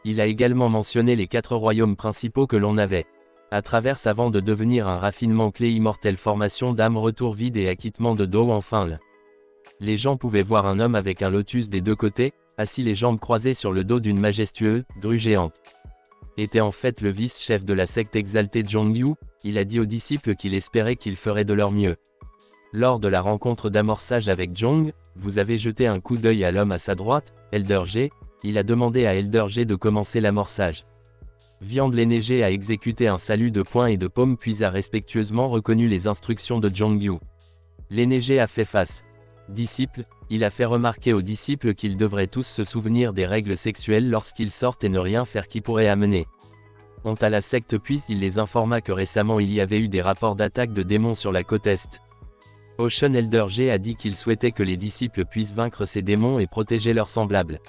Il a également mentionné les 4 royaumes principaux que l'on avait. À travers avant de devenir un raffinement clé immortel formation d'âme retour vide et acquittement de dos enfin les gens pouvaient voir un homme avec un lotus des deux côtés, assis les jambes croisées sur le dos d'une majestueuse grue géante. Était en fait le vice-chef de la secte exaltée Zhongyu. Il a dit aux disciples qu'il espérait qu'ils feraient de leur mieux. Lors de la rencontre d'amorçage avec Zhong, vous avez jeté un coup d'œil à l'homme à sa droite, Elder G. Il a demandé à Elder G de commencer l'amorçage. Viande l'aîné G a exécuté un salut de poing et de paume puis a respectueusement reconnu les instructions de Zhongyu. L'aîné G a fait face. Disciple, il a fait remarquer aux disciples qu'ils devraient tous se souvenir des règles sexuelles lorsqu'ils sortent et ne rien faire qui pourrait amener honte à la secte puis il les informa que récemment il y avait eu des rapports d'attaque de démons sur la côte Est. Ocean Elder G a dit qu'il souhaitait que les disciples puissent vaincre ces démons et protéger leurs semblables.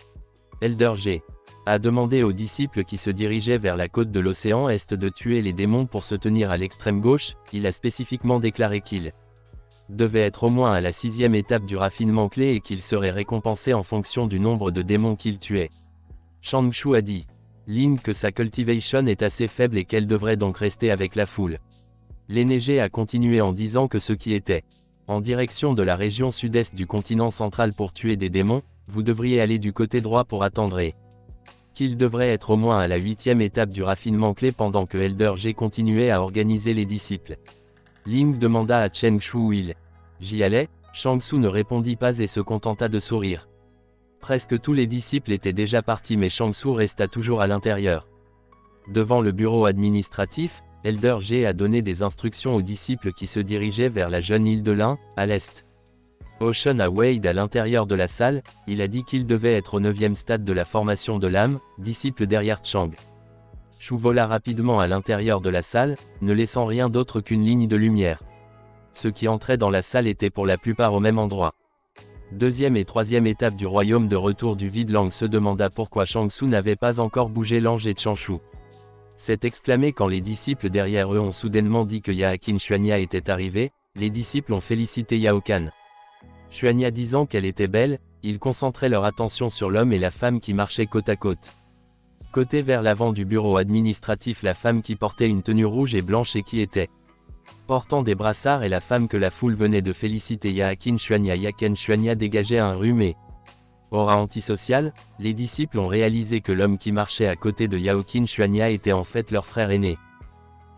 Elder G a demandé aux disciples qui se dirigeaient vers la côte de l'océan Est de tuer les démons pour se tenir à l'extrême gauche. Il a spécifiquement déclaré qu'il devait être au moins à la 6e étape du raffinement clé et qu'il serait récompensé en fonction du nombre de démons qu'il tuait. Changshu a dit Ling que sa cultivation est assez faible et qu'elle devrait donc rester avec la foule. L'aîné G a continué en disant que ceux qui étaient en direction de la région sud-est du continent central pour tuer des démons, vous devriez aller du côté droit pour attendre et qu'il devrait être au moins à la 8e étape du raffinement clé pendant que Elder G continuait à organiser les disciples. Ling demanda à Changshu où j'y allais. Changshu ne répondit pas et se contenta de sourire. Presque tous les disciples étaient déjà partis mais Changshu resta toujours à l'intérieur. Devant le bureau administratif, Elder G a donné des instructions aux disciples qui se dirigeaient vers la jeune île de l'Ain, à l'est. Ocean a Wade à l'intérieur de la salle, il a dit qu'il devait être au 9e stade de la formation de l'âme, disciple derrière Chang. Shu vola rapidement à l'intérieur de la salle, ne laissant rien d'autre qu'une ligne de lumière. Ceux qui entraient dans la salle étaient pour la plupart au même endroit. 2e et 3e étape du royaume de retour du vide. Lang se demanda pourquoi Changshu n'avait pas encore bougé Lang et Changshu s'est exclamé quand les disciples derrière eux ont soudainement dit que Yakin Xuanya était arrivé. Les disciples ont félicité Yao Kan. Xuanya disant qu'elle était belle, ils concentraient leur attention sur l'homme et la femme qui marchaient côte à côte. Côté vers l'avant du bureau administratif, la femme qui portait une tenue rouge et blanche et qui était portant des brassards et la femme que la foule venait de féliciter Yakin Xuanya. Yakin Xuanya dégageait un rhume et aura antisocial. Les disciples ont réalisé que l'homme qui marchait à côté de Yakin Xuanya était en fait leur frère aîné.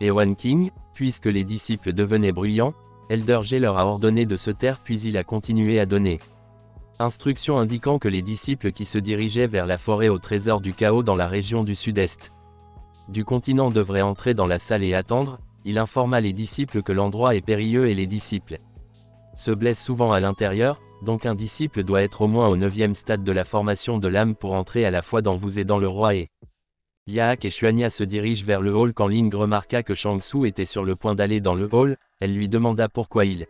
Ewan King, puisque les disciples devenaient bruyants, Elder G leur a ordonné de se taire puis il a continué à donner instructions indiquant que les disciples qui se dirigeaient vers la forêt au trésor du chaos dans la région du sud-est du continent devraient entrer dans la salle et attendre. Il informa les disciples que l'endroit est périlleux et les disciples se blessent souvent à l'intérieur, donc un disciple doit être au moins au 9e stade de la formation de l'âme pour entrer à la fois dans vous et dans le roi et Yaak et Xuanya se dirigent vers le hall quand Ling remarqua que Changshu était sur le point d'aller dans le hall. Elle lui demanda pourquoi il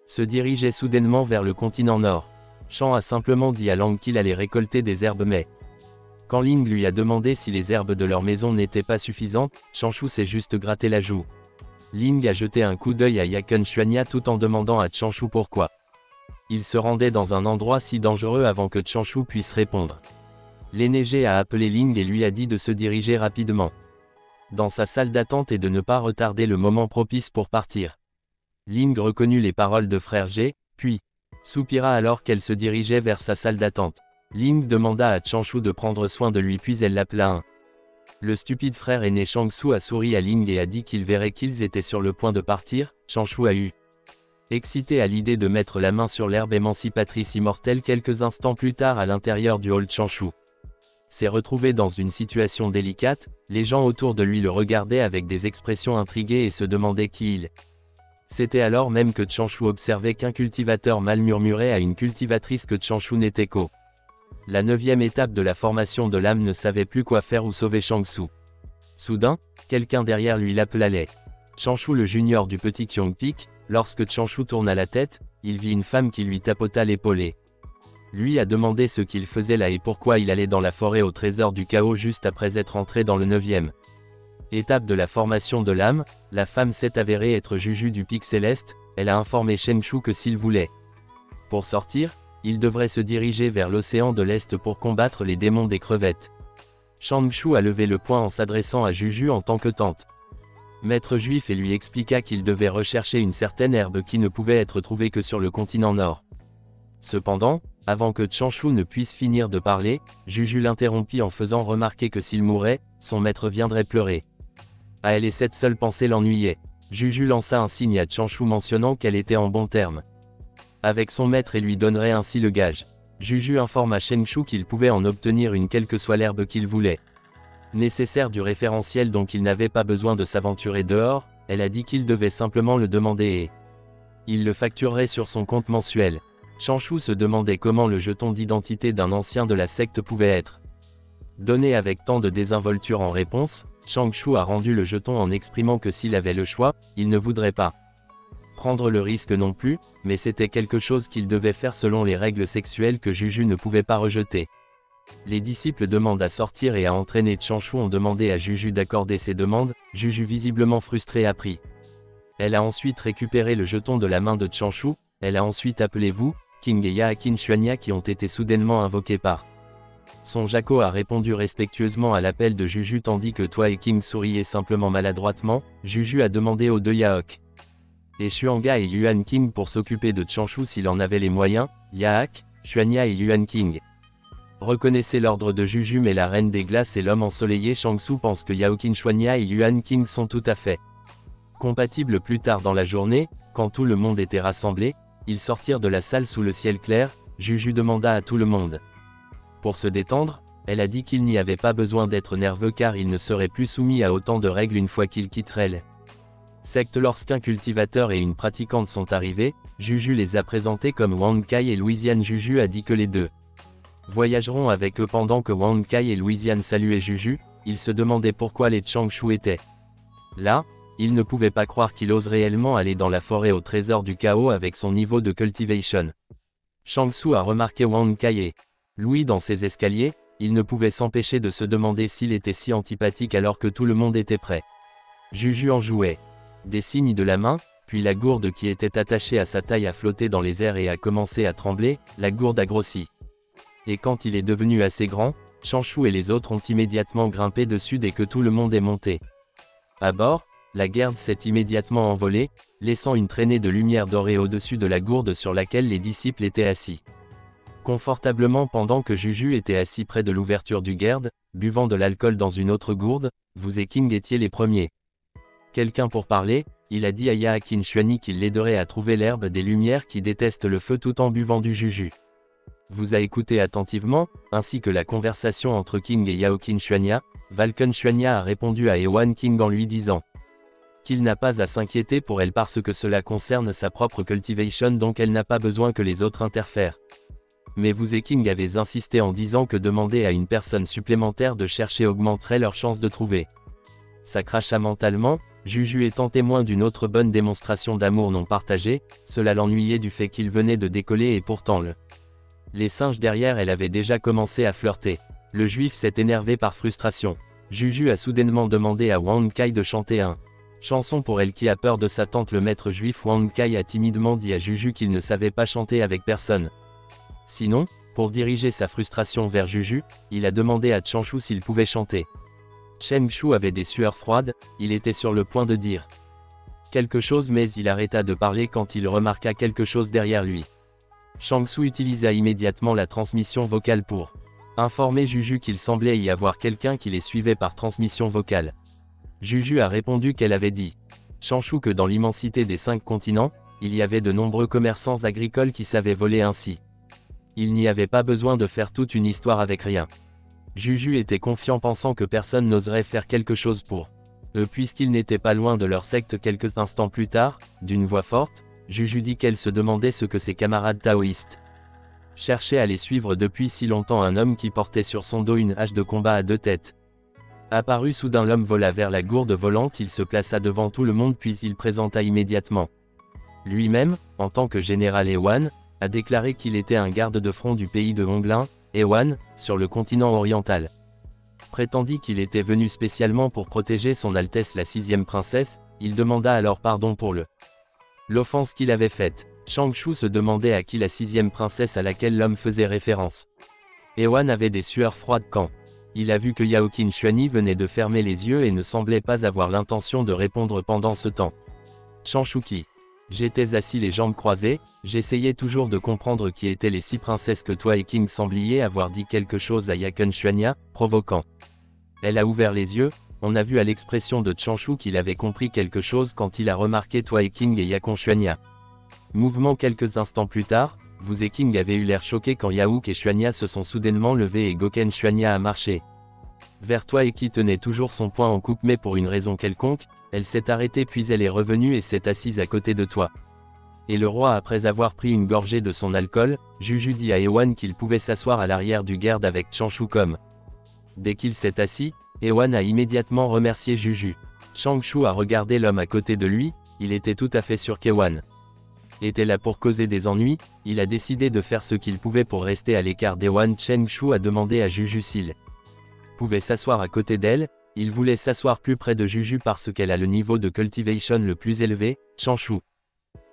se dirigeait soudainement vers le continent nord. Shang a simplement dit à Lang qu'il allait récolter des herbes mais quand Ling lui a demandé si les herbes de leur maison n'étaient pas suffisantes, Changshu s'est juste gratté la joue. Ling a jeté un coup d'œil à Yakin Xuanya tout en demandant à Changshu pourquoi il se rendait dans un endroit si dangereux avant que Changshu puisse répondre. L'aîné G a appelé Ling et lui a dit de se diriger rapidement dans sa salle d'attente et de ne pas retarder le moment propice pour partir. Ling reconnut les paroles de frère G, puis soupira alors qu'elle se dirigeait vers sa salle d'attente. Ling demanda à Changshu de prendre soin de lui puis elle l'appela le stupide frère aîné. Changshu a souri à Ling et a dit qu'il verrait qu'ils étaient sur le point de partir. Changshu a eu excité à l'idée de mettre la main sur l'herbe émancipatrice immortelle quelques instants plus tard à l'intérieur du hall. Changshu s'est retrouvé dans une situation délicate, les gens autour de lui le regardaient avec des expressions intriguées et se demandaient qui il c'était alors même que Changshu observait qu'un cultivateur mal murmurait à une cultivatrice que Changshu n'était qu'au la 9e étape de la formation de l'âme ne savait plus quoi faire ou sauver Changshu. Soudain, quelqu'un derrière lui l'appela Changshu le junior du petit Kyongpik. Lorsque Changshu tourna la tête, il vit une femme qui lui tapota l'épaule et lui a demandé ce qu'il faisait là et pourquoi il allait dans la forêt au trésor du chaos juste après être entré dans le 9e étape de la formation de l'âme. La femme s'est avérée être Juju du pic céleste. Elle a informé Changshu que s'il voulait pour sortir, il devrait se diriger vers l'océan de l'Est pour combattre les démons des crevettes. Changshu a levé le poing en s'adressant à Juju en tant que tante. Maître juif et lui expliqua qu'il devait rechercher une certaine herbe qui ne pouvait être trouvée que sur le continent nord. Cependant, avant que Changshu ne puisse finir de parler, Juju l'interrompit en faisant remarquer que s'il mourait, son maître viendrait pleurer. À elle et cette seule pensée l'ennuyait. Juju lança un signe à Changshu mentionnant qu'elle était en bons termes avec son maître et lui donnerait ainsi le gage. Juju informa Changshu qu'il pouvait en obtenir une quelle que soit l'herbe qu'il voulait. Nécessaire du référentiel donc il n'avait pas besoin de s'aventurer dehors, elle a dit qu'il devait simplement le demander et il le facturerait sur son compte mensuel. Changshu se demandait comment le jeton d'identité d'un ancien de la secte pouvait être donné avec tant de désinvolture. En réponse, Changshu a rendu le jeton en exprimant que s'il avait le choix, il ne voudrait pas prendre le risque non plus, mais c'était quelque chose qu'il devait faire selon les règles sexuelles que Juju ne pouvait pas rejeter. Les disciples demandent à sortir et à entraîner Changshu ont demandé à Juju d'accorder ses demandes, Juju visiblement frustrée a pris. Elle a ensuite récupéré le jeton de la main de Changshu, elle a ensuite appelé Wu, King et Yaakin Xuanya qui ont été soudainement invoqués par son Jaco a répondu respectueusement à l'appel de Juju tandis que Toi et King souriaient simplement maladroitement. Juju a demandé aux deux Yaok et Xuanga et Yuan King pour s'occuper de Changshu s'il en avait les moyens. Yaak, Xuanya et Yuan King reconnaissaient l'ordre de Juju mais la reine des glaces et l'homme ensoleillé Changshu pense que Yaokin Xuanya et Yuan King sont tout à fait compatibles. Plus tard dans la journée, quand tout le monde était rassemblé, ils sortirent de la salle sous le ciel clair. Juju demanda à tout le monde pour se détendre, elle a dit qu'il n'y avait pas besoin d'être nerveux car il ne serait plus soumis à autant de règles une fois qu'il quitterait le secte. Lorsqu'un cultivateur et une pratiquante sont arrivés, Juju les a présentés comme Wang Kai et Louisiane. Juju a dit que les deux voyageront avec eux pendant que Wang Kai et Louisiane saluaient Juju. Ils se demandaient pourquoi les Changshu étaient là. Ils ne pouvaient pas croire qu'il ose réellement aller dans la forêt au trésor du chaos avec son niveau de cultivation. Changshu a remarqué Wang Kai et Louis dans ses escaliers, il ne pouvait s'empêcher de se demander s'il était si antipathique alors que tout le monde était prêt. Juju en jouait. Des signes de la main, puis la gourde qui était attachée à sa taille a flotté dans les airs et a commencé à trembler. La gourde a grossi. Et quand il est devenu assez grand, Changshu et les autres ont immédiatement grimpé dessus dès que tout le monde est monté à bord. La gourde s'est immédiatement envolée, laissant une traînée de lumière dorée au-dessus de la gourde sur laquelle les disciples étaient assis confortablement pendant que Juju était assis près de l'ouverture du gourde, buvant de l'alcool dans une autre gourde. Vous et King étiez les premiers. Quelqu'un pour parler, il a dit à Yaakin Xuani qu'il l'aiderait à trouver l'herbe des lumières qui déteste le feu tout en buvant du Juju. Vous a écouté attentivement, ainsi que la conversation entre King et Yaokin Xuania. Valken Xuania a répondu à Ewan King en lui disant qu'il n'a pas à s'inquiéter pour elle parce que cela concerne sa propre cultivation donc elle n'a pas besoin que les autres interfèrent. Mais vous et King avez insisté en disant que demander à une personne supplémentaire de chercher augmenterait leurs chances de trouver. Ça cracha mentalement, Juju étant témoin d'une autre bonne démonstration d'amour non partagé, cela l'ennuyait du fait qu'il venait de décoller et pourtant les singes derrière elle avaient déjà commencé à flirter. Le juif s'est énervé par frustration. Juju a soudainement demandé à Wang Kai de chanter un chanson pour elle qui a peur de sa tante. Le maître juif Wang Kai a timidement dit à Juju qu'il ne savait pas chanter avec personne. Sinon, pour diriger sa frustration vers Juju, il a demandé à Changshu s'il pouvait chanter. Changshu avait des sueurs froides, il était sur le point de dire quelque chose mais il arrêta de parler quand il remarqua quelque chose derrière lui. Changshu utilisa immédiatement la transmission vocale pour informer Juju qu'il semblait y avoir quelqu'un qui les suivait par transmission vocale. Juju a répondu qu'elle avait dit Changshu que dans l'immensité des 5 continents, il y avait de nombreux commerçants agricoles qui savaient voler ainsi. Il n'y avait pas besoin de faire toute une histoire avec rien. Juju était confiant pensant que personne n'oserait faire quelque chose pour eux puisqu'ils n'étaient pas loin de leur secte. Quelques instants plus tard, d'une voix forte, Juju dit qu'elle se demandait ce que ses camarades taoïstes cherchaient à les suivre depuis si longtemps. Un homme qui portait sur son dos une hache de combat à 2 têtes apparut soudain. L'homme vola vers la gourde volante, il se plaça devant tout le monde puis il présenta immédiatement lui-même, en tant que général Ewan, a déclaré qu'il était un garde de front du pays de Honglin, Ewan, sur le continent oriental. Prétendit qu'il était venu spécialement pour protéger son Altesse la 6e princesse, il demanda alors pardon pour l'offense qu'il avait faite. Changshu se demandait à qui la 6e princesse à laquelle l'homme faisait référence. Ewan avait des sueurs froides quand Il a vu que Yao Qinshuani venait de fermer les yeux et ne semblait pas avoir l'intention de répondre pendant ce temps. Chanshuki. J'étais assis les jambes croisées, j'essayais toujours de comprendre qui étaient les 6 princesses que toi et King sembliez avoir dit quelque chose à Qinshuani, provoquant. Elle a ouvert les yeux, on a vu à l'expression de Chanshu qu'il avait compris quelque chose quand il a remarqué toi et King et Qinshuani. Mouvement quelques instants plus tard, vous et King avez eu l'air choqués quand Yaouk et Shuanya se sont soudainement levés et Qinshuani a marché vers toi et qui tenait toujours son poing en coupe mais pour une raison quelconque, elle s'est arrêtée puis elle est revenue et s'est assise à côté de toi. Et le roi après avoir pris une gorgée de son alcool, Juju dit à Ewan qu'il pouvait s'asseoir à l'arrière du garde avec Changshu comme. Dès qu'il s'est assis, Ewan a immédiatement remercié Juju. Changshu a regardé l'homme à côté de lui, il était tout à fait sûr qu'Ewan était là pour causer des ennuis, il a décidé de faire ce qu'il pouvait pour rester à l'écart d'Ewan. Changshu a demandé à Juju s'il pouvait s'asseoir à côté d'elle, il voulait s'asseoir plus près de Juju parce qu'elle a le niveau de cultivation le plus élevé. Changshu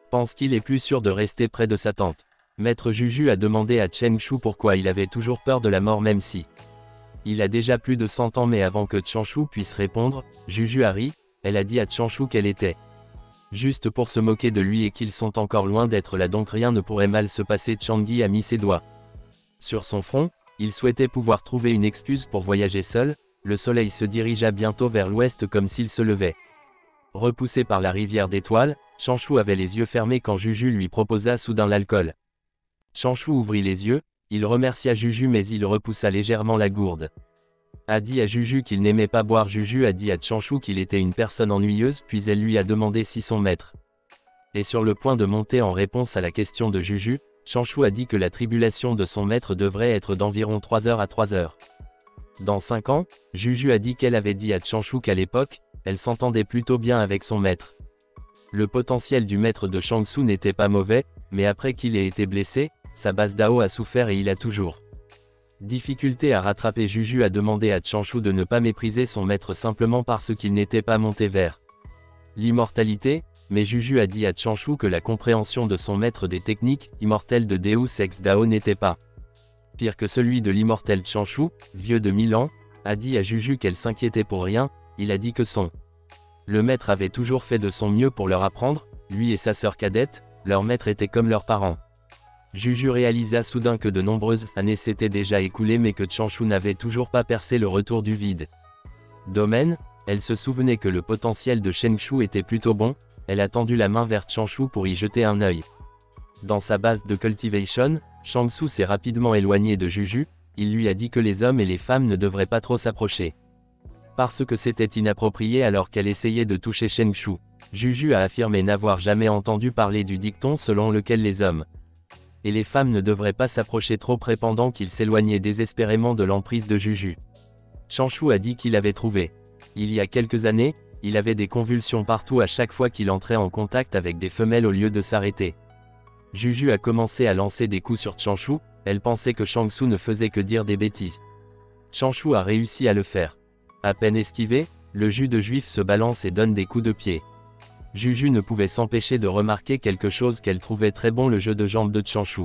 pense qu'il est plus sûr de rester près de sa tante. Maître Juju a demandé à Changshu pourquoi il avait toujours peur de la mort même si il a déjà plus de 100 ans mais avant que Changshu puisse répondre, Juju a ri, elle a dit à Changshu qu'elle était juste pour se moquer de lui et qu'ils sont encore loin d'être là donc rien ne pourrait mal se passer. Changi a mis ses doigts sur son front, il souhaitait pouvoir trouver une excuse pour voyager seul, le soleil se dirigea bientôt vers l'ouest comme s'il se levait. Repoussé par la rivière d'étoiles, Changshu avait les yeux fermés quand Juju lui proposa soudain l'alcool. Changshu ouvrit les yeux, il remercia Juju mais il repoussa légèrement la gourde. A dit à Juju qu'il n'aimait pas boire. Juju a dit à Changshu qu'il était une personne ennuyeuse puis elle lui a demandé si son maître est sur le point de monter. En réponse à la question de Juju, Changshu a dit que la tribulation de son maître devrait être d'environ 3 heures à 3 heures. Dans 5 ans, Juju a dit qu'elle avait dit à Changshu qu'à l'époque, elle s'entendait plutôt bien avec son maître. Le potentiel du maître de Changshu n'était pas mauvais, mais après qu'il ait été blessé, sa base Dao a souffert et il a toujours difficulté à rattraper. Juju a demandé à Changshu de ne pas mépriser son maître simplement parce qu'il n'était pas monté vers l'immortalité, mais Juju a dit à Changshu que la compréhension de son maître des techniques immortelles de Deus Ex Dao n'était pas pire que celui de l'immortel. Changshu, vieux de 1000 ans, a dit à Juju qu'elle s'inquiétait pour rien, il a dit que le maître avait toujours fait de son mieux pour leur apprendre, lui et sa sœur cadette, leur maître était comme leurs parents. Juju réalisa soudain que de nombreuses années s'étaient déjà écoulées mais que Changshu n'avait toujours pas percé le retour du vide. Domaine, elle se souvenait que le potentiel de Changshu était plutôt bon, elle a tendu la main vers Changshu pour y jeter un œil. Dans sa base de cultivation, Changshu s'est rapidement éloigné de Juju, il lui a dit que les hommes et les femmes ne devraient pas trop s'approcher. Parce que c'était inapproprié alors qu'elle essayait de toucher Changshu. Juju a affirmé n'avoir jamais entendu parler du dicton selon lequel les hommes et les femmes ne devraient pas s'approcher trop près pendant qu'il s'éloignait désespérément de l'emprise de Juju. Changshu a dit qu'il avait trouvé. Il y a quelques années, il avait des convulsions partout à chaque fois qu'il entrait en contact avec des femelles au lieu de s'arrêter. Juju a commencé à lancer des coups sur Changshu, elle pensait que Changshu ne faisait que dire des bêtises. Changshu a réussi à le faire. À peine esquivé, le jus de juif se balance et donne des coups de pied. Juju ne pouvait s'empêcher de remarquer quelque chose qu'elle trouvait très bon, le jeu de jambes de Changshu.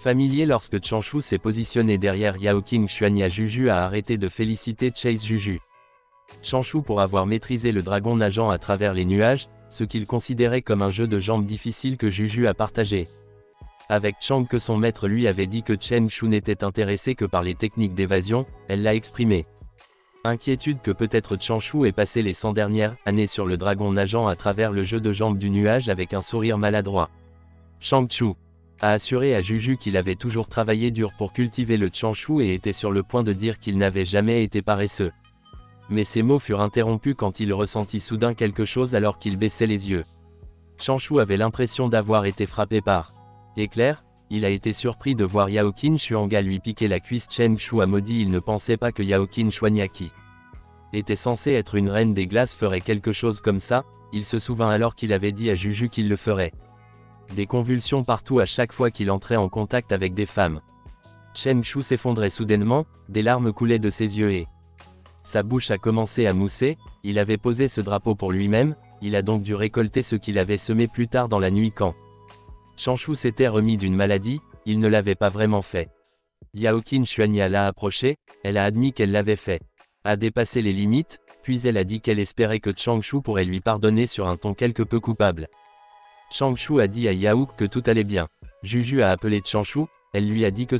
Familier lorsque Changshu s'est positionné derrière Yao Qinshuani, Juju a arrêté de féliciter Chase Juju. Changshu pour avoir maîtrisé le dragon nageant à travers les nuages, ce qu'il considérait comme un jeu de jambes difficile que Juju a partagé avec Chang, que son maître lui avait dit que Changshu n'était intéressé que par les techniques d'évasion, elle l'a exprimé. Inquiétude que peut-être Changshu ait passé les 100 dernières années sur le dragon nageant à travers le jeu de jambes du nuage avec un sourire maladroit. Changshu a assuré à Juju qu'il avait toujours travaillé dur pour cultiver le Changshu et était sur le point de dire qu'il n'avait jamais été paresseux. Mais ces mots furent interrompus quand il ressentit soudain quelque chose alors qu'il baissait les yeux. Changshu avait l'impression d'avoir été frappé par éclair. Il a été surpris de voir Yao Qinshuani lui piquer la cuisse. Changshu a maudit, il ne pensait pas que Yao Qinshuani, qui était censé être une reine des glaces, ferait quelque chose comme ça. Il se souvint alors qu'il avait dit à Juju qu'il le ferait. Des convulsions partout à chaque fois qu'il entrait en contact avec des femmes. Changshu s'effondrait soudainement, des larmes coulaient de ses yeux et sa bouche a commencé à mousser. Il avait posé ce drapeau pour lui-même, il a donc dû récolter ce qu'il avait semé plus tard dans la nuit quand Changshu s'était remis d'une maladie, il ne l'avait pas vraiment fait. Yao Qinshuani l'a approché, elle a admis qu'elle l'avait fait. A dépassé les limites, puis elle a dit qu'elle espérait que Changshu pourrait lui pardonner sur un ton quelque peu coupable. Changshu a dit à Yaouk que tout allait bien. Juju a appelé Changshu, elle lui a dit que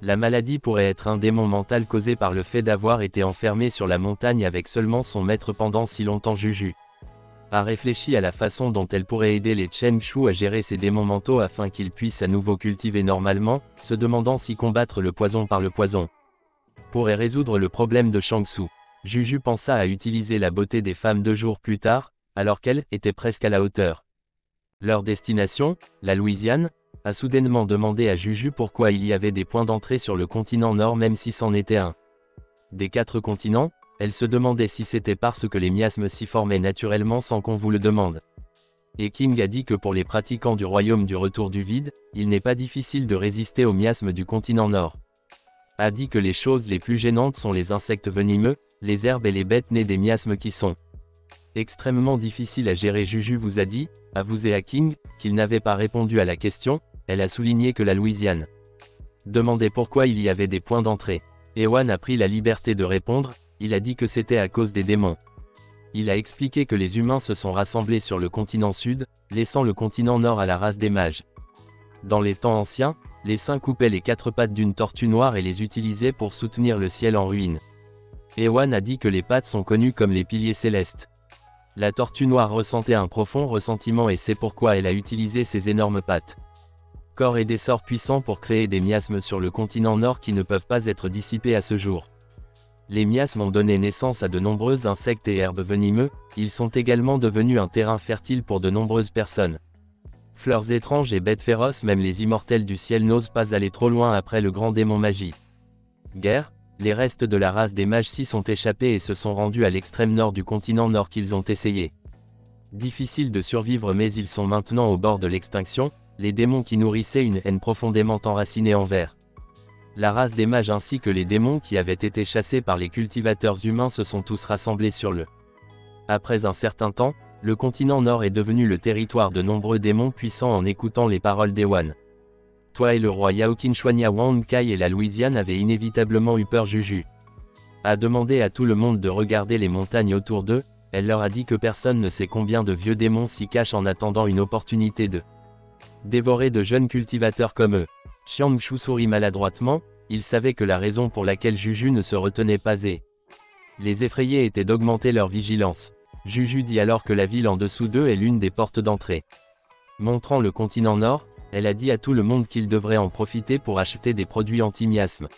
la maladie pourrait être un démon mental causé par le fait d'avoir été enfermé sur la montagne avec seulement son maître pendant si longtemps. Juju a réfléchi à la façon dont elle pourrait aider les Changshu à gérer ces démons mentaux afin qu'ils puissent à nouveau cultiver normalement, se demandant si combattre le poison par le poison pourrait résoudre le problème de Changshu. Juju pensa à utiliser la beauté des femmes 2 jours plus tard, alors qu'elle était presque à la hauteur. Leur destination, la Louisiane, a soudainement demandé à Juju pourquoi il y avait des points d'entrée sur le continent nord même si c'en était un des 4 continents. Elle se demandait si c'était parce que les miasmes s'y formaient naturellement sans qu'on vous le demande. Et King a dit que pour les pratiquants du royaume du retour du vide, il n'est pas difficile de résister aux miasmes du continent nord. A dit que les choses les plus gênantes sont les insectes venimeux, les herbes et les bêtes nées des miasmes qui sont extrêmement difficiles à gérer. Juju vous a dit, à vous et à King, qu'il n'avait pas répondu à la question. Elle a souligné que la Louisiane demandait pourquoi il y avait des points d'entrée. Ewan a pris la liberté de répondre, il a dit que c'était à cause des démons. Il a expliqué que les humains se sont rassemblés sur le continent sud, laissant le continent nord à la race des mages. Dans les temps anciens, les saints coupaient les 4 pattes d'une tortue noire et les utilisaient pour soutenir le ciel en ruine. Ewan a dit que les pattes sont connues comme les piliers célestes. La tortue noire ressentait un profond ressentiment et c'est pourquoi elle a utilisé ses énormes pattes. Corps et des sorts puissants pour créer des miasmes sur le continent nord qui ne peuvent pas être dissipés à ce jour. Les miasmes ont donné naissance à de nombreux insectes et herbes venimeux, ils sont également devenus un terrain fertile pour de nombreuses personnes. Fleurs étranges et bêtes féroces, même les immortels du ciel n'osent pas aller trop loin après le grand démon magie. Guerre, les restes de la race des mages s'y sont échappés et se sont rendus à l'extrême nord du continent nord qu'ils ont essayé. Difficile de survivre mais ils sont maintenant au bord de l'extinction, les démons qui nourrissaient une haine profondément enracinée envers la race des mages ainsi que les démons qui avaient été chassés par les cultivateurs humains se sont tous rassemblés sur le. Après un certain temps, le continent nord est devenu le territoire de nombreux démons puissants en écoutant les paroles d'Ewan. Toi et le roi Yaokin Chuanya Wang Kai et la Louisiane avaient inévitablement eu peur. Juju a demandé à tout le monde de regarder les montagnes autour d'eux, elle leur a dit que personne ne sait combien de vieux démons s'y cachent en attendant une opportunité de dévorer de jeunes cultivateurs comme eux. Changshu sourit maladroitement, il savait que la raison pour laquelle Juju ne se retenait pas et les effrayés était d'augmenter leur vigilance. Juju dit alors que la ville en dessous d'eux est l'une des portes d'entrée. Montrant le continent nord, elle a dit à tout le monde qu'ils devraient en profiter pour acheter des produits anti-miasmes,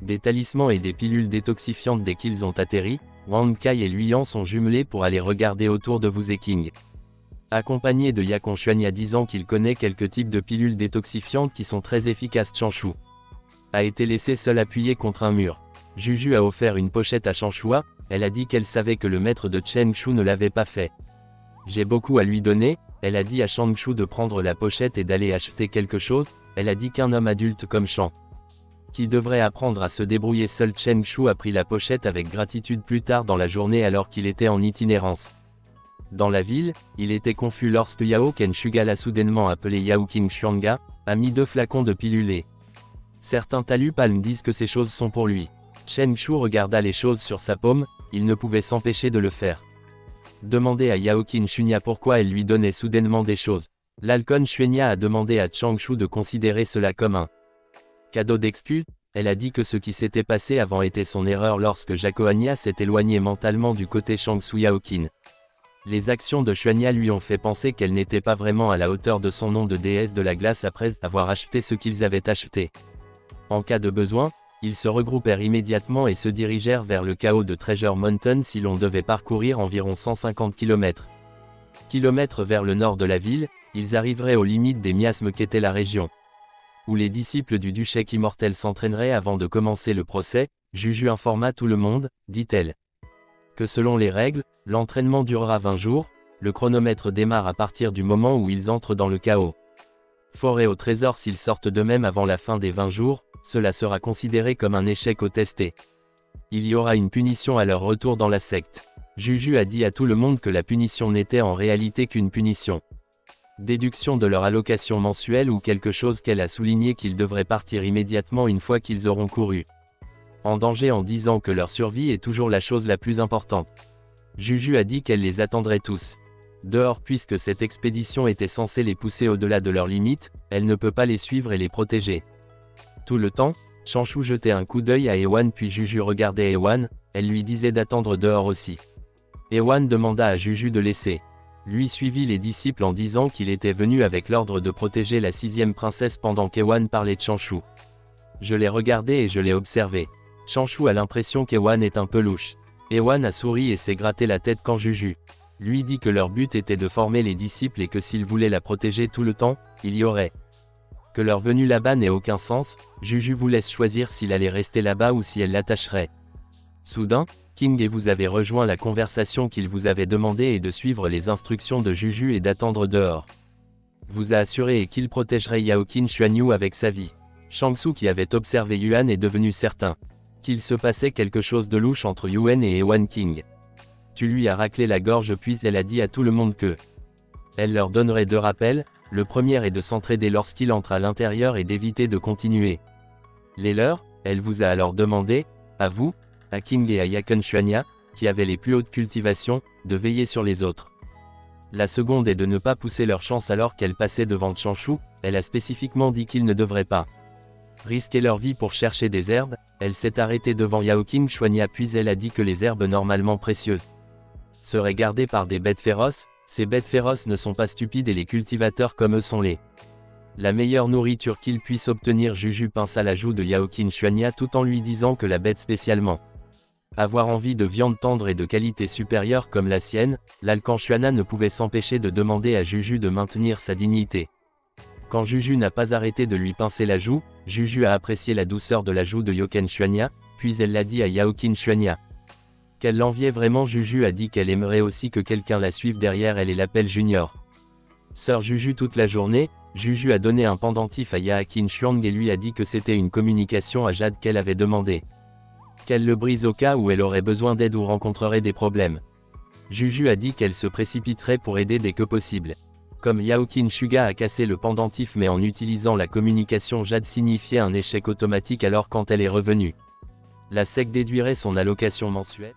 des talismans et des pilules détoxifiantes dès qu'ils ont atterri. Wang Kai et Luyan sont jumelés pour aller regarder autour de vous et King, accompagné de Yakon Chuanya disant qu'il connaît quelques types de pilules détoxifiantes qui sont très efficaces. Changshu a été laissé seul appuyé contre un mur. Juju a offert une pochette à Chanshua, elle a dit qu'elle savait que le maître de Changshu ne l'avait pas fait. J'ai beaucoup à lui donner, elle a dit à Changshu de prendre la pochette et d'aller acheter quelque chose, elle a dit qu'un homme adulte comme Shang, qui devrait apprendre à se débrouiller seul. Changshu a pris la pochette avec gratitude plus tard dans la journée alors qu'il était en itinérance. Dans la ville, il était confus lorsque Yao Ken Shuga l'a soudainement appelé Yao King Shuanga, a mis 2 flacons de pilules. Certains talus palmes disent que ces choses sont pour lui. Changshu regarda les choses sur sa paume, il ne pouvait s'empêcher de le faire. Demandez à Yaokin Shunya pourquoi elle lui donnait soudainement des choses. L'Alcon Shuenya a demandé à Changshu de considérer cela comme un cadeau d'excuse. Elle a dit que ce qui s'était passé avant était son erreur lorsque Jacoania s'est éloigné mentalement du côté Changshu Yaokin. Les actions de Shuanya lui ont fait penser qu'elle n'était pas vraiment à la hauteur de son nom de déesse de la glace après avoir acheté ce qu'ils avaient acheté. En cas de besoin, ils se regroupèrent immédiatement et se dirigèrent vers le chaos de Treasure Mountain si l'on devait parcourir environ 150 km vers le nord de la ville, ils arriveraient aux limites des miasmes qu'était la région où les disciples du Duchek immortel s'entraîneraient avant de commencer le procès. Juju informa tout le monde, dit-elle, que selon les règles, l'entraînement durera 20 jours, le chronomètre démarre à partir du moment où ils entrent dans le chaos. Fort et au trésor s'ils sortent d'eux-mêmes avant la fin des 20 jours, cela sera considéré comme un échec au test et il y aura une punition à leur retour dans la secte. Juju a dit à tout le monde que la punition n'était en réalité qu'une punition. Déduction de leur allocation mensuelle ou quelque chose qu'elle a souligné qu'ils devraient partir immédiatement une fois qu'ils auront couru en danger en disant que leur survie est toujours la chose la plus importante. Juju a dit qu'elle les attendrait tous dehors puisque cette expédition était censée les pousser au-delà de leurs limites, elle ne peut pas les suivre et les protéger. Tout le temps, Chanshu jetait un coup d'œil à Ewan puis Juju regardait Ewan, elle lui disait d'attendre dehors aussi. Ewan demanda à Juju de laisser. Lui suivit les disciples en disant qu'il était venu avec l'ordre de protéger la 6e princesse pendant qu'Ewan parlait de Chanshu. Je l'ai regardé et je l'ai observé. Chanshu a l'impression qu'Ewan est un peu louche. Ewan a souri et s'est gratté la tête quand Juju lui dit que leur but était de former les disciples et que s'ils voulaient la protéger tout le temps, il y aurait que leur venue là-bas n'ait aucun sens. Juju vous laisse choisir s'il allait rester là-bas ou si elle l'attacherait. Soudain, King et vous avez rejoint la conversation qu'il vous avait demandé et de suivre les instructions de Juju et d'attendre dehors. Vous a assuré et qu'il protégerait Yaoqin Xuanyu avec sa vie. Shangsu qui avait observé Yuan est devenu certain qu'il se passait quelque chose de louche entre Yuan et Ewan King. Tu lui as raclé la gorge puis elle a dit à tout le monde que elle leur donnerait 2 rappels, le premier est de s'entraider lorsqu'il entre à l'intérieur et d'éviter de continuer les leurs. Elle vous a alors demandé, à vous, à King et à Yaoqin Xuanya, qui avaient les plus hautes cultivations, de veiller sur les autres. La seconde est de ne pas pousser leur chance alors qu'elle passait devant Chanshu, elle a spécifiquement dit qu'ils ne devraient pas risquer leur vie pour chercher des herbes. Elle s'est arrêtée devant Yaoqin Xuanya puis elle a dit que les herbes normalement précieuses seraient gardées par des bêtes féroces. Ces bêtes féroces ne sont pas stupides et les cultivateurs comme eux sont la meilleure nourriture qu'ils puissent obtenir. Juju pinça la joue de Yaoqin Xuanya tout en lui disant que la bête spécialement avoir envie de viande tendre et de qualité supérieure comme la sienne, l'Alcan Xuana ne pouvait s'empêcher de demander à Juju de maintenir sa dignité. Quand Juju n'a pas arrêté de lui pincer la joue, Juju a apprécié la douceur de la joue de Yaoqin Xuanya, puis elle l'a dit à Yaoqin Xuanya qu'elle l'enviait vraiment. Juju a dit qu'elle aimerait aussi que quelqu'un la suive derrière elle et l'appelle Junior. Sœur Juju toute la journée, Juju a donné un pendentif à Yaoqin Xuang et lui a dit que c'était une communication à Jade qu'elle avait demandé qu'elle le brise au cas où elle aurait besoin d'aide ou rencontrerait des problèmes. Juju a dit qu'elle se précipiterait pour aider dès que possible. Comme Yaoqin Suga a cassé le pendentif mais en utilisant la communication Jade signifiait un échec automatique alors quand elle est revenue. La SEC déduirait son allocation mensuelle.